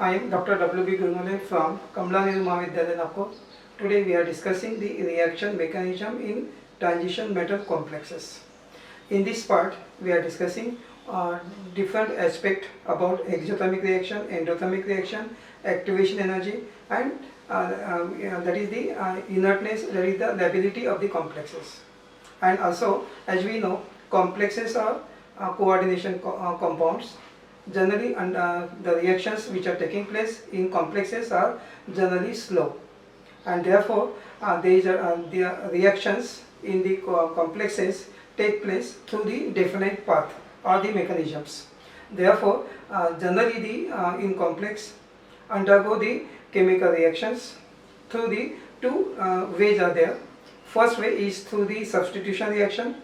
I am Dr. W.B. Gurmale from Kamla Nehru Mahavidyalaya, Nagpur. Today we are discussing the reaction mechanism in transition metal complexes. In this part, we are discussing different aspects about exothermic reaction, endothermic reaction, activation energy, and that is the inertness, that is the lability of the complexes. And also, as we know, complexes are coordination compounds. Generally, and the reactions which are taking place in complexes are generally slow, and therefore the reactions in the complexes take place through the definite path or the mechanisms. Therefore, generally the in complex undergo the chemical reactions through the two ways are there. First way is through the substitution reaction,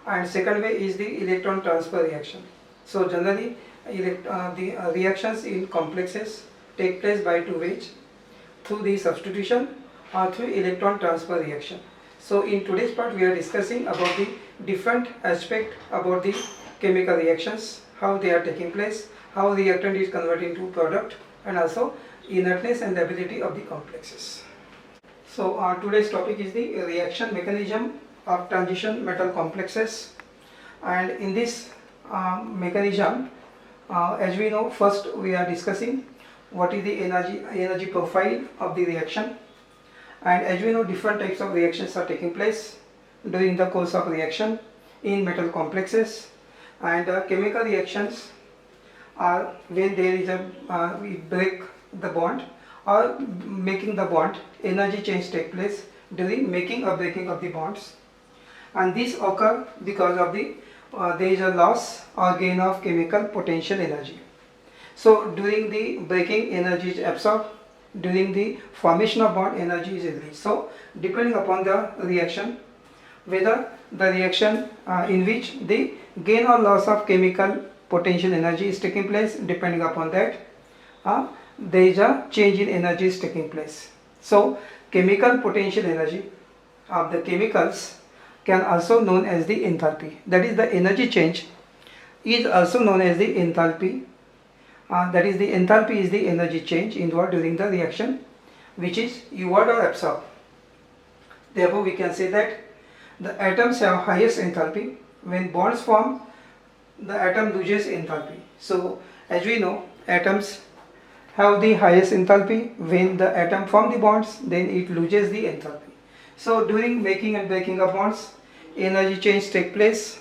and second way is the electron transfer reaction. So generally the reactions in complexes take place by two ways, through the substitution or through electron transfer reaction. So in today's part we are discussing about the different aspect about the chemical reactions, how they are taking place, how reactant is converted into product, and also inertness and lability of the complexes. So today's topic is the reaction mechanism of transition metal complexes, and in this mechanism, as we know, first we are discussing what is the energy profile of the reaction, and as we know, different types of reactions are taking place during the course of reaction in metal complexes. And chemical reactions are when there is a we break the bond or making the bond, energy change take place during making or breaking of the bonds, and these occur because of the there is a loss or gain of chemical potential energy. So during the breaking, energy is absorbed, during the formation of bond, energy is released. So depending upon the reaction, whether the reaction in which the gain or loss of chemical potential energy is taking place, depending upon that there is a change in energy is taking place. So chemical potential energy of the chemicals can also known as the enthalpy, that is the energy change is also known as the enthalpy. That is the enthalpy is the energy change involved during the reaction, which is evolved or absorbed. Therefore we can say that the atoms have highest enthalpy. When bonds form, the atom loses enthalpy. So as we know, atoms have the highest enthalpy. When the atom form the bonds, then it loses the enthalpy. So during making and breaking of bonds, energy change take place,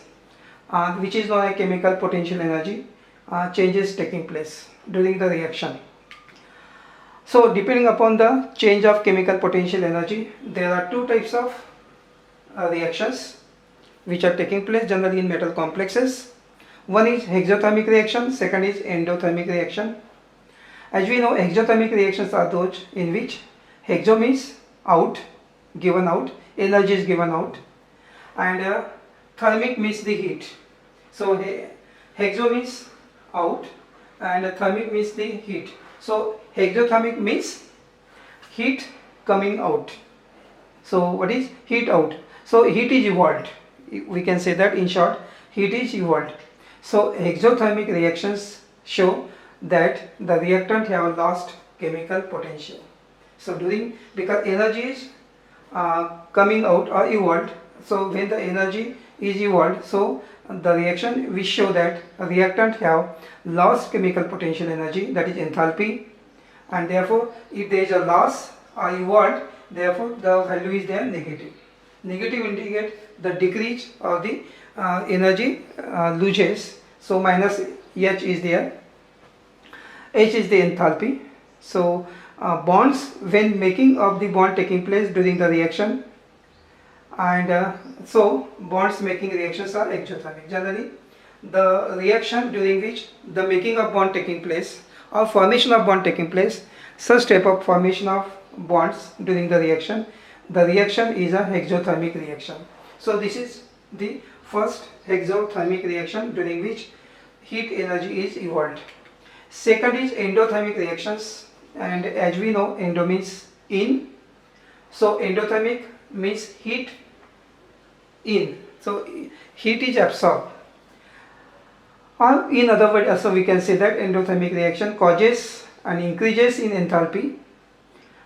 which is known as chemical potential energy changes taking place during the reaction. So depending upon the change of chemical potential energy, there are two types of reactions which are taking place generally in metal complexes. One is exothermic reaction, second is endothermic reaction. As we know, exothermic reactions are those in which exo means out, given out, energy is given out, and thermic means the heat. So exo means out and thermic means the heat. So exothermic means heat coming out. So what is heat out? So heat is evolved. We can say that in short, heat is evolved. So exothermic reactions show that the reactant have lost chemical potential. So because energy is coming out or evolved, so when the energy is evolved, so the reaction will show that reactant have lost chemical potential energy, that is enthalpy, and therefore if there is a loss or evolved, therefore the value is there negative. Negative indicate the decrease of the energy loses. So minus H is there. H is the enthalpy. So bonds, when making of the bond taking place during the reaction, and so bonds making reactions are exothermic. Generally the reaction during which the making of bond taking place or formation of bond taking place, such type of formation of bonds during the reaction is a exothermic reaction. So this is the first exothermic reaction during which heat energy is evolved. Second is endothermic reactions, and as we know, endo means in, so endothermic means heat in, so heat is absorbed. Or in other words, also we can say that endothermic reaction causes and increases in enthalpy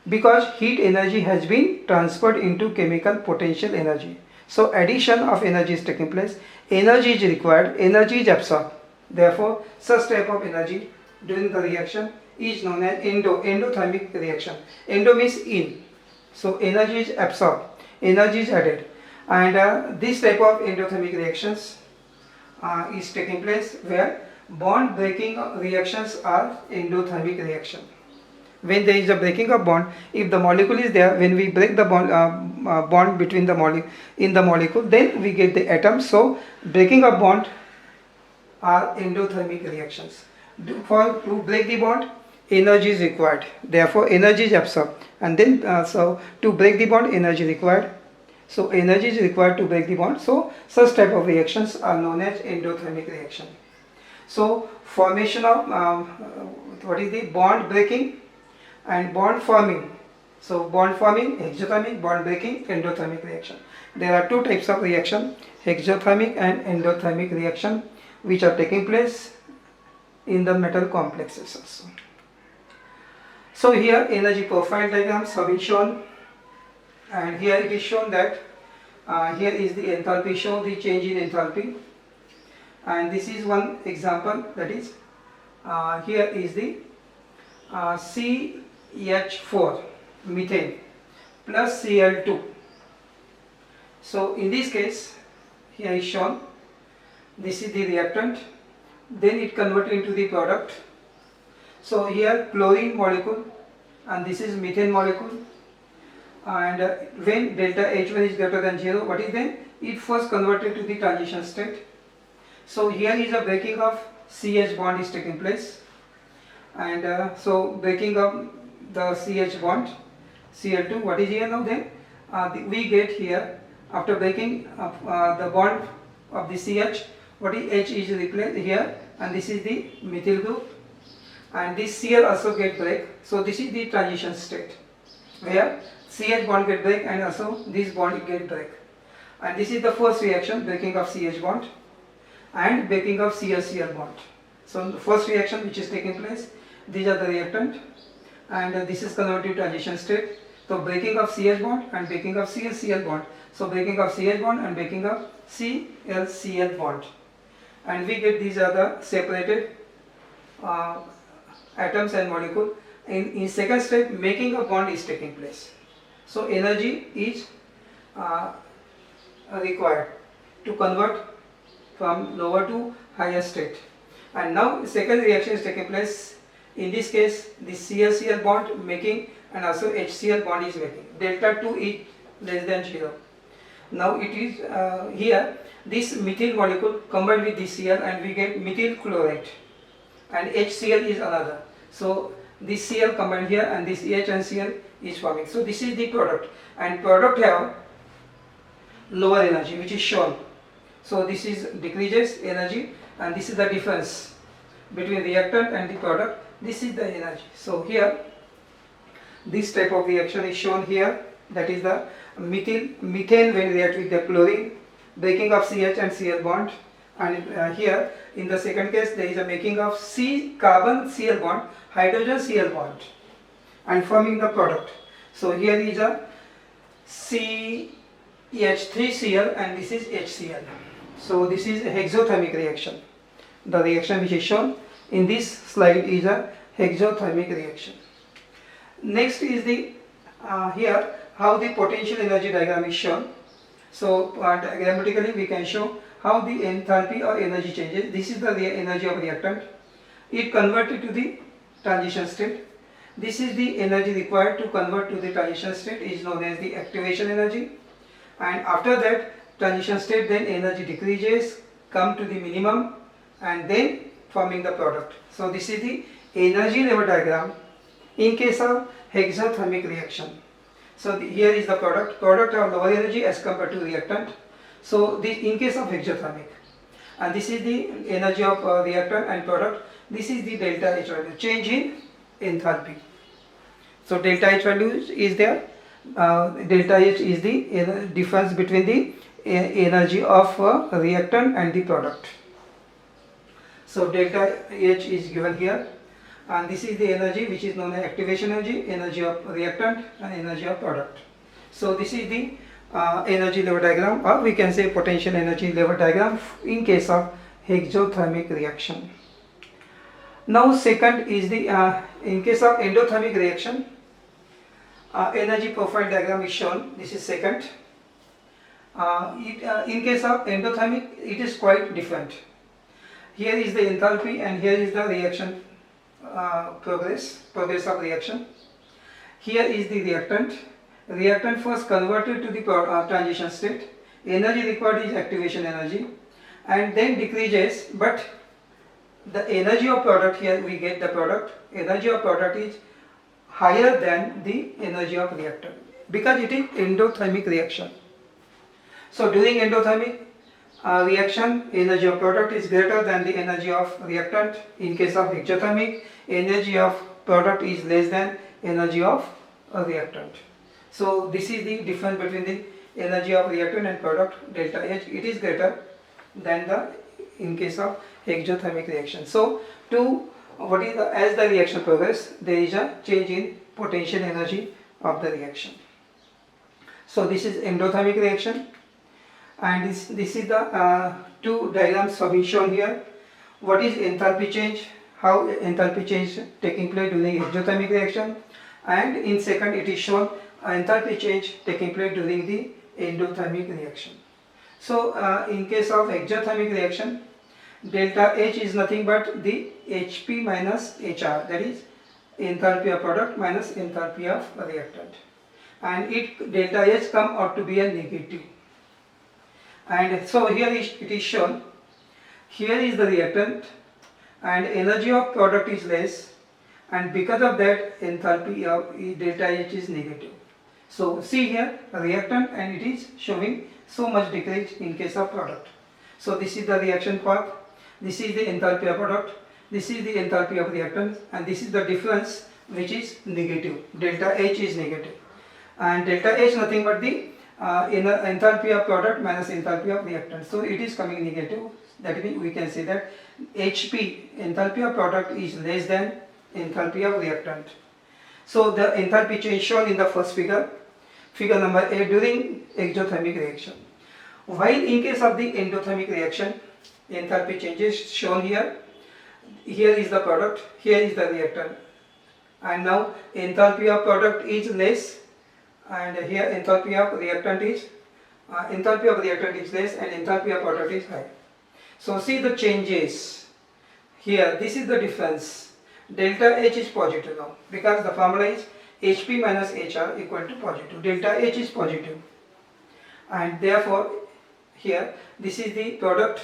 because heat energy has been transferred into chemical potential energy. So addition of energy is taking place, energy is required, energy is absorbed. Therefore, such type of energy during the reaction is known as endothermic reaction. Endo means in. So energy is absorbed, energy is added, and this type of endothermic reactions is taking place where bond breaking reactions are endothermic reaction. When there is a breaking of bond, if the molecule is there, when we break the bond between the molecule, then we get the atom. So breaking of bond are endothermic reactions. To break the bond, energy is required. Therefore, energy is absorbed, and then so to break the bond, energy required. So energy is required to break the bond. So such type of reactions are known as endothermic reaction. So formation of what is the bond breaking and bond forming. So bond forming, exothermic, bond breaking, endothermic reaction. There are two types of reaction, exothermic and endothermic reaction, which are taking place in the metal complexes also. So here energy profile diagrams have been shown, and here it is shown that here is the enthalpy shown, the change in enthalpy, and this is one example, that is here is the CH4 methane plus Cl2. So in this case, here is shown, this is the reactant, then it converted into the product. So here chlorine molecule and this is methane molecule, and when delta H1 is greater than 0, what is then? It first converted to the transition state. So here is a breaking of CH bond is taking place, and so breaking of the CH bond, Cl2, what is here now then? We get here, after breaking of the bond of the CH, what is H is replaced here, and this is the methyl group, and this Cl also get break. So this is the transition state where CH bond get break and also this bond get break, and this is the first reaction, breaking of CH bond and breaking of Cl bond. So the first reaction which is taking place, these are the reactant, and this is converted to transition state. So breaking of CH bond and breaking of Cl bond. So breaking of CH bond and breaking of Cl bond, and we get these are the separated atoms and molecule. In second step, making a bond is taking place. So energy is required to convert from lower to higher state, and now second reaction is taking place. In this case, the Cl bond making and also HCl bond is making. Delta 2 is less than 0. Now it is here this methyl molecule combined with this Cl and we get methyl chloride, and HCl is another. So this Cl combined here and this H and Cl is forming. So this is the product, and product have lower energy which is shown. So this is decreases energy, and this is the difference between reactant and the product. This is the energy. So here this type of reaction is shown here, that is the methane when react with the chlorine, breaking of CH and Cl bond, and here in the second case there is a making of carbon Cl bond, hydrogen Cl bond, and forming the product. So here is a CH3Cl and this is HCl. So this is a hexothermic reaction. The reaction which is shown in this slide is a hexothermic reaction. Next is the here how the potential energy diagram is shown. So diagrammatically we can show how the enthalpy or energy changes. This is the energy of reactant. It converted to the transition state. This is the energy required to convert to the transition state, is known as the activation energy. And after that transition state, then energy decreases, come to the minimum, and then forming the product. So this is the energy level diagram in case of hexothermic reaction. So here is the product of lower energy as compared to reactant. So this in case of hexothermic, and this is the energy of reactant and product. This is the delta H value, change in enthalpy. So delta H value is there. Delta H is the difference between the energy of reactant and the product. So delta H is given here, and this is the energy which is known as activation energy, energy of reactant and energy of product. So this is the energy level diagram, or we can say potential energy level diagram in case of exothermic reaction. Now second is the in case of endothermic reaction, energy profile diagram is shown. This is second. In case of endothermic, it is quite different. Here is the enthalpy and here is the reaction progress of reaction. Here is the reactant. Reactant first converted to the transition state. Energy required is activation energy, and then decreases, but the energy of product, here we get the product, energy of product is higher than the energy of reactant because it is endothermic reaction. So during endothermic reaction, energy of product is greater than the energy of reactant. In case of exothermic, energy of product is less than energy of reactant. So this is the difference between the energy of reactant and product, delta H. It is greater than the in case of exothermic reaction. So as the reaction progresses, there is a change in potential energy of the reaction. So this is endothermic reaction, and this is the two diagrams have been shown here. What is enthalpy change? How enthalpy change taking place during exothermic reaction, and in second it is shown enthalpy change taking place during the endothermic reaction. So in case of exothermic reaction, delta H is nothing but the HP minus HR, that is enthalpy of product minus enthalpy of reactant, and delta H come out to be a negative. And so here it is shown, here is the reactant and energy of product is less, and because of that enthalpy of delta H is negative. So see here reactant, and it is showing so much decrease in case of product. So this is the reaction path, this is the enthalpy of product, this is the enthalpy of reactant, and this is the difference which is negative. Delta H is negative, and delta H nothing but the enthalpy of product minus enthalpy of reactant. So it is coming negative. That means we can say that HP, enthalpy of product, is less than enthalpy of reactant. So the enthalpy change shown in the first figure, figure number 8, during exothermic reaction. While in case of the endothermic reaction, enthalpy changes shown here. Here is the product, here is the reactant, and now enthalpy of product is less, and here enthalpy of reactant is less, and enthalpy of product is high. So see the changes here. This is the difference. Delta H is positive now because the formula is HP minus HR equal to positive. Delta H is positive, and therefore here this is the product,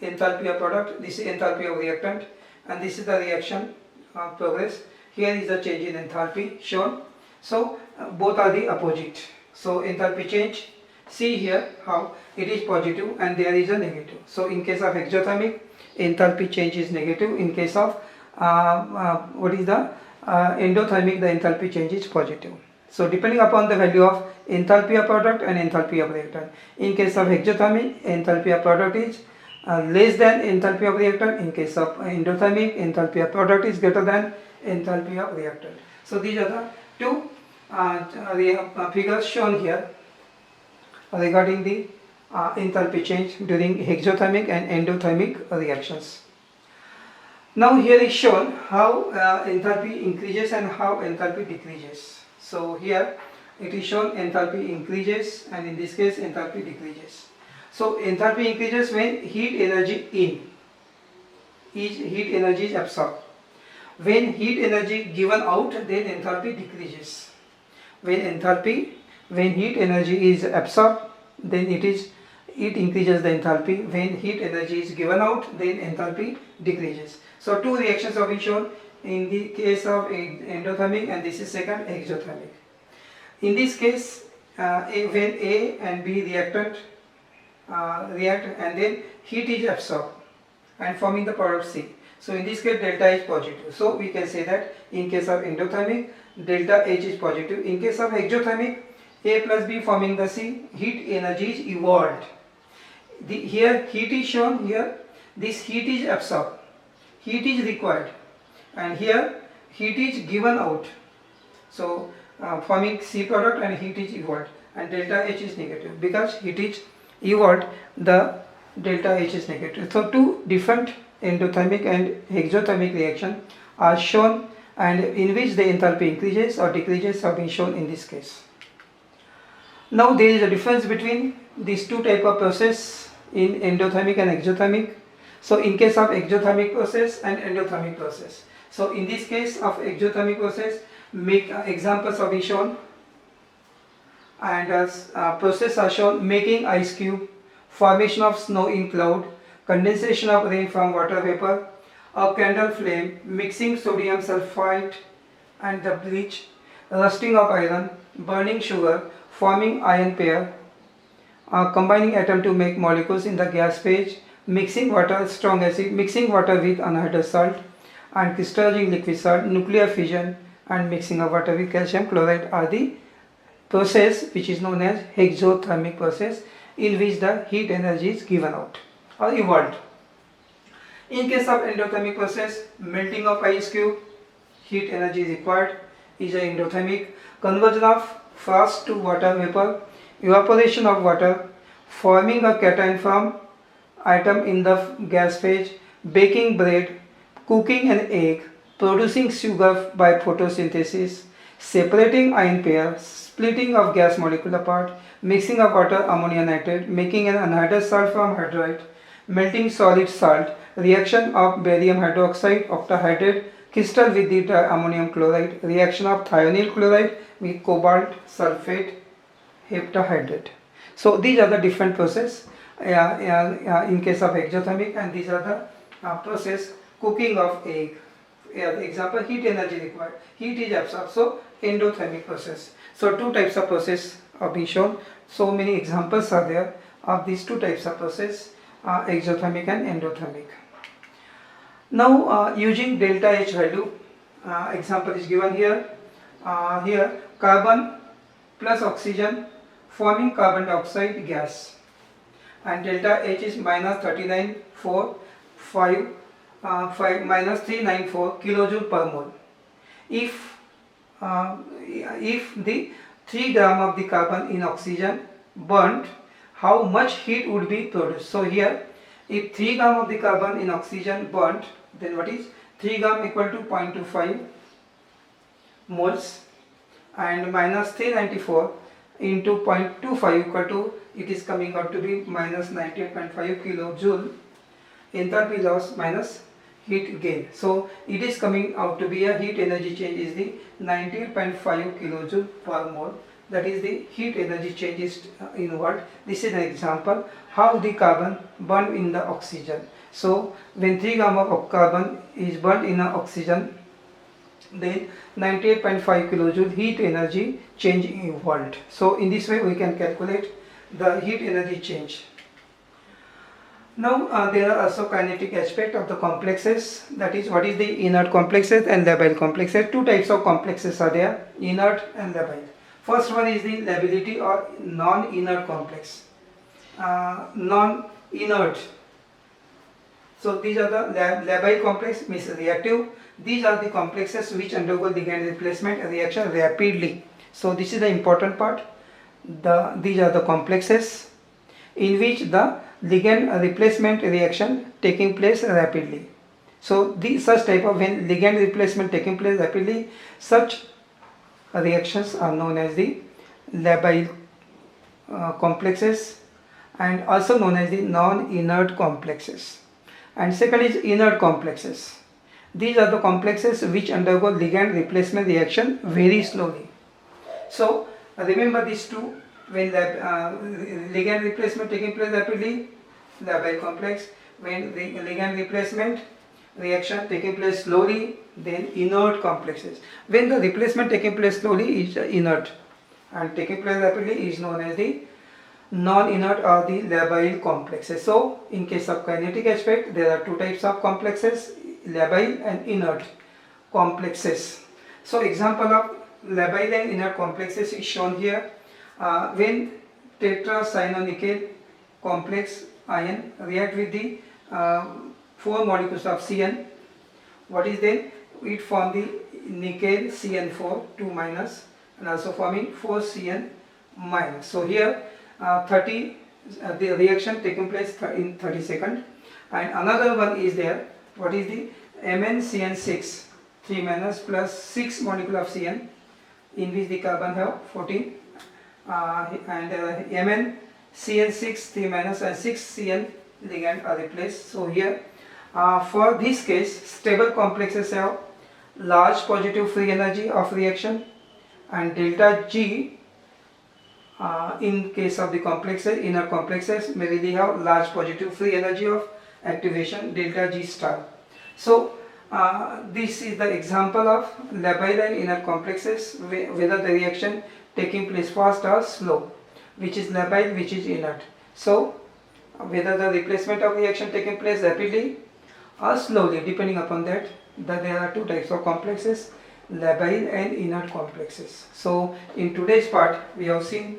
enthalpy of product, this is enthalpy of reactant, and this is the reaction progress. Here is the change in enthalpy shown. So both are the opposite. So enthalpy change, see here how it is positive and there is a negative. So in case of exothermic, enthalpy change is negative. In case of endothermic, the enthalpy change is positive. So depending upon the value of enthalpy of product and enthalpy of reactant. In case of exothermic, enthalpy of product is less than enthalpy of reactant. In case of endothermic, enthalpy of product is greater than enthalpy of reactant. So these are the two figures shown here regarding the enthalpy change during exothermic and endothermic reactions. Now here is shown how enthalpy increases and how enthalpy decreases. So here it is shown enthalpy increases, and in this case enthalpy decreases. So enthalpy increases when heat energy is absorbed. When heat energy given out, then enthalpy decreases. When heat energy is absorbed, then it increases the enthalpy. When heat energy is given out, then enthalpy decreases. So two reactions have been shown in the case of endothermic, and this is second, exothermic. In this case, when A and B react, and then heat is absorbed and forming the product C. So in this case delta is positive. So we can say that in case of endothermic, delta H is positive. In case of exothermic, A plus B forming the C, heat energy is evolved. Here heat is shown here, this heat is absorbed, heat is required, and here heat is given out. So forming C product and heat is evolved, and delta H is negative because heat is evolved, the delta H is negative. So two different endothermic and exothermic reaction are shown, and in which the enthalpy increases or decreases have been shown in this case. Now there is a difference between these two type of process in endothermic and exothermic. So in case of exothermic process and endothermic process. So in this case of exothermic process, make examples are being shown, and process are shown: making ice cube, formation of snow in cloud, condensation of rain from water vapor, a candle flame, mixing sodium sulfite and the bleach, rusting of iron, burning sugar, forming ion pair, combining atom to make molecules in the gas phase, mixing water, strong acid, mixing water with anhydrous salt and crystallizing liquid salt, nuclear fission, and mixing of water with calcium chloride are the process which is known as exothermic process, in which the heat energy is given out or evolved. In case of endothermic process, melting of ice cube, heat energy is required, is an endothermic. Conversion of frost to water vapor, evaporation of water, forming a cation from atom in the gas phase, baking bread, cooking an egg, producing sugar by photosynthesis, separating ion pair, splitting of gas molecule apart, mixing of water ammonia nitrate, making an anhydrous salt from hydride, melting solid salt, reaction of barium hydroxide octahydrate crystal with the ammonium chloride, reaction of thionyl chloride with cobalt sulfate heptahydrate. So these are the different process in case of exothermic, and these are the process cooking of egg. Example, heat energy required, heat is absorbed, so endothermic process. So two types of process are being shown. So many examples are there of these two types of process, exothermic and endothermic. Now using delta H value, example is given here. Here carbon plus oxygen forming carbon dioxide gas, and delta H is minus 39.45 minus 394 kilojoule per mole. If the 3 gram of the carbon in oxygen burnt, how much heat would be produced? So here, if 3 gram of the carbon in oxygen burnt, then what is 3 gram equal to 0.25 moles, and minus 394 into 0.25 equal to, it is coming out to be minus 98.5 kilojoule enthalpy loss minus heat gain. So it is coming out to be a heat energy change is the 98.5 kilojoule per mole. That is the heat energy change is in what? This is an example how the carbon burned in the oxygen. So when 3 gram of carbon is burned in oxygen, then 98.5 kilojoule heat energy change evolved. So in this way we can calculate the heat energy change. Now there are also kinetic aspect of the complexes, that is what is the inert complexes and labile complexes. Two types of complexes are there, inert and labile. First one is the lability or non-inert complex. Non-inert. So these are the labile complex, means reactive. These are the complexes which undergo ligand replacement reaction rapidly. So this is the important part. These are the complexes in which the ligand replacement reaction taking place rapidly. So such type of, when ligand replacement taking place rapidly, such reactions are known as the labile complexes, and also known as the non-inert complexes. And second is inert complexes. These are the complexes which undergo ligand replacement reaction very slowly. So remember these two, when ligand replacement taking place rapidly, labile complex. When the ligand replacement reaction taking place slowly, then inert complexes. When the replacement taking place slowly is inert, and taking place rapidly is known as the non-inert or the labile complexes. So in case of kinetic aspect, there are two types of complexes, labile and inert complexes. So example of labile and inert complexes is shown here. When tetracyanonickel complex ion react with the 4 molecules of CN, what is then? It form the nickel CN4 2 minus and also forming 4 CN minus. So here the reaction taking place in 30 seconds. And another one is there, what is the MnCN6 3 minus plus 6 molecule of Cn, in which the carbon have 14 and MnCN6 3 minus and 6 Cn ligand are replaced. So here for this case, stable complexes have large positive free energy of reaction, and delta G in case of the complexes, inner complexes may really have large positive free energy of activation, delta G star. So this is the example of labile and inner complexes, whether the reaction taking place fast or slow, which is labile, which is inert. So whether the replacement of reaction taking place rapidly or slowly, depending upon that there are two types of complexes, labile and inert complexes. So in today's part we have seen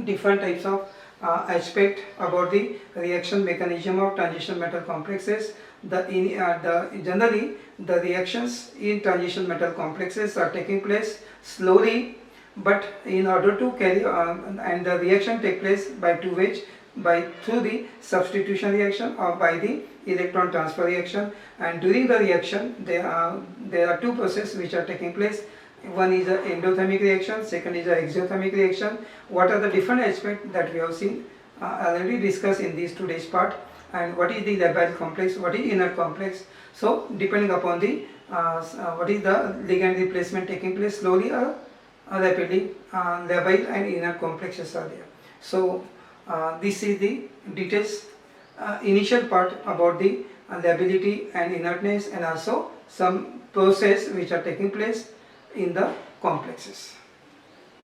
different types of aspect about the reaction mechanism of transition metal complexes. Generally the reactions in transition metal complexes are taking place slowly, but in order to carry and the reaction take place by two ways, through the substitution reaction or by the electron transfer reaction. And during the reaction there are two processes which are taking place. One is an endothermic reaction, second is an exothermic reaction. What are the different aspects that we have seen already discussed in this today's part, and what is the labile complex, what is inert complex. So depending upon the what is the ligand replacement taking place slowly or rapidly, labile and inert complexes are there. So this is the details initial part about the lability and inertness, and also some process which are taking place in the complexes.